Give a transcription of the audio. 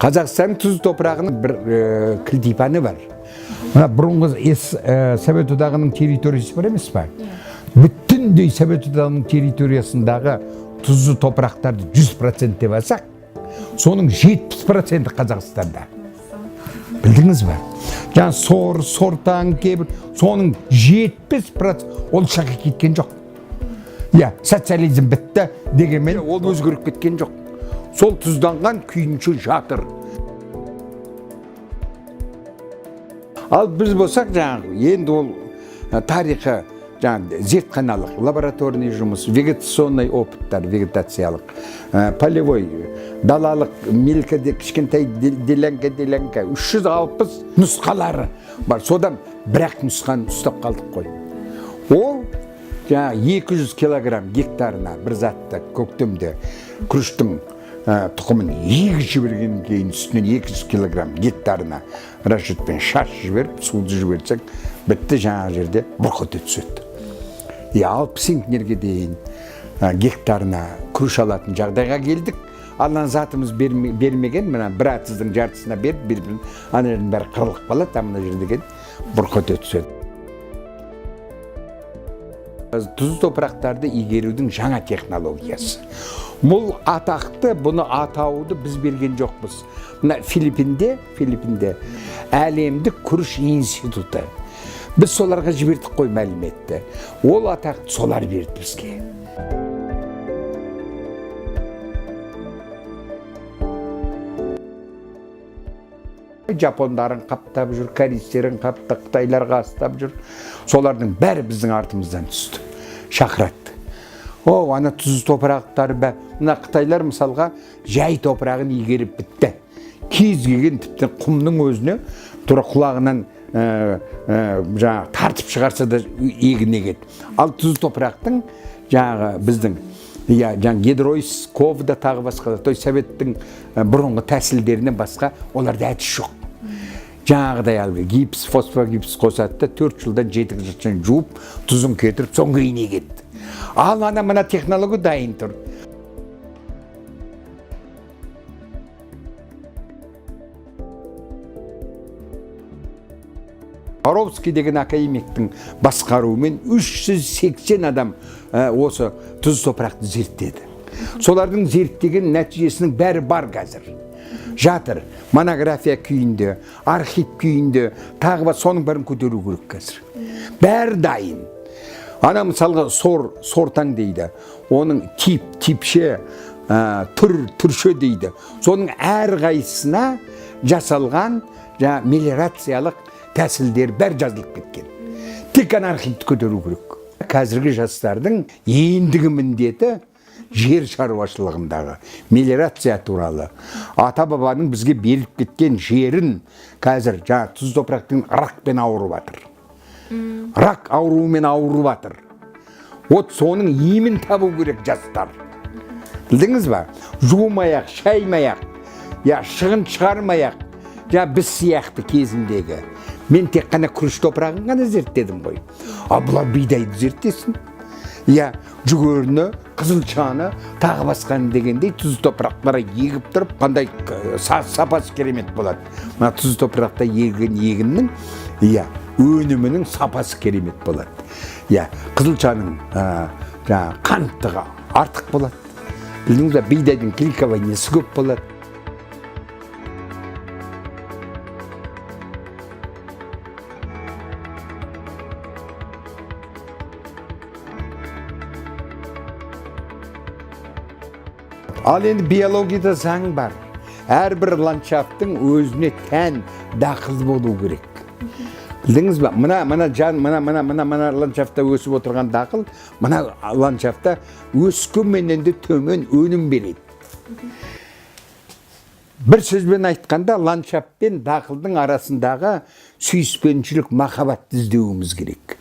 Қазақстан тұз топырағының бір кілтипаны бар. Мына бұрынғы Совет одағының территориясы бар емес па? Бүтіндей Совет одағының территориясындағы тұзды топырақтарды 100% деп алсақ, соның 70% Қазақстанда. Білдіңіз ба? Жаңа сортаң кебір, соның 70% ол шақы кеткен жоқ. Социализм бітті дегенмен ол өзгеріп кеткен жоқ. Сол тұзданған күйінші жатыр. Ал біз болсақ жаңағы, енді ол тарихы зертханалық, лабораторный жұмыс, вегетационный опыттар, вегетациялық, полевой, далалық, мелкіде, кішкентай делянка, 360 нұсқалары бар. Содан бірақ нұсқаны ұстап қалдық қой. Ол 200 килограмм гектарына бір затты көктемде күріштің тұқымын егіп жібергеннен кейін үстінен 200 килограмм гектарына расчетпен шаш жіберіп, суды жіберсек, бітті жаңа жерде бұрқыт түседі. 60 центнерге дейін гектарына күріш алатын жағдайға келдік. Алған затымыз бермеген, мына бір атыздың жартысына беріп, ана жердің бәрі қырылып қалады, амына жердеген бұрқыт түседі. Тұзды топырақтарды игерудің жаңа технологиясы. Бұл атақты, бұны атауды біз берген жоқпыз. Мына Филиппинде әлемдік күріш институты. Біз соларға жібердік қой мәліметті. Ол атақты солар берді бізге. Жапондарын қаптап жүр, корейстерін қаптап, қытайларға астап жүр. Солардың бәрі біздің артымыздан түсті. Шақыратты. Ана тұзды топырақтары бә. Мына қытайлар мысалға жай топырағын игеріп бітті. Кез келген тіптен құмның өзіне тура құлағынан тартып шығарса да егіне кет. Ал тұзды топырақтың біздің гидройс, ковда тағы басқа, той советтің бұрынғы тәсілдерінен басқа оларда әдіс жоқ. Жаңағыдай албай, гипс, фосфогипс қосатты, 4 жылдан 7 жылдан жуып, тұзын кетіріп, соңғы ине кетті. Ал ана мына технология дайын тұр. Боровский деген академиктің басқаруымен 380 адам осы тұзды топырақты зерттеді. Солардың зерттеген нәтижесінің бәрі бар қазір. Жатыр, монография күйінде, архив күйінде, тағы бар, соның бәрін көтеру керек қазір. Бәрі дайын. Ана мысалға сортаң дейді. Оның типше, түрше дейді. Соның әр қайсысына жасалған мелиорациялық тәсілдер бәр жазылып кеткен. Тек архивті көтеру керек. Қазіргі жастардың ендігі міндеті жер шаруашылығындағы мелиорация туралы. Ата-бабаның бізге беріп кеткен жерін қазір тұзды топырақтың ракпен ауырып жатыр. Рак ауруымен ауырып жатыр. Соның емін табу керек жастар. Білдіңіз ба? Жуымаяқ, шаймаяқ, шығын шығармаяқ, біз сияқты кезіндегі. Мен тек қана күріш топырағын ғана зерттедім ғой. Бұлар бидайды зерттесін. Жүгеріні, қызылшаны, тағы басқаны дегендей тұзды топырақтары егіп тұрып, қандай сапасы керемет болады. Мына тұзды топырақта егін егіннің өнімінің сапасы керемет болады. Қызылшаның қанттығы артық болады. Білдіңіз бе, бидайдың клейковинасы көп болады. Ал енді биологияда заң бар. Әрбір ландшафттың өзіне тән дақыл болу керек. Білдіңіз ба? Мына ландшафтта өсіп отырған дақыл, мына ландшафтта өскенменен де төмен өнім береді. Бір сөзбен айтқанда, ландшафт пен дақылдың арасындағы сүйіспеншілік, махаббатты іздеуіміз керек.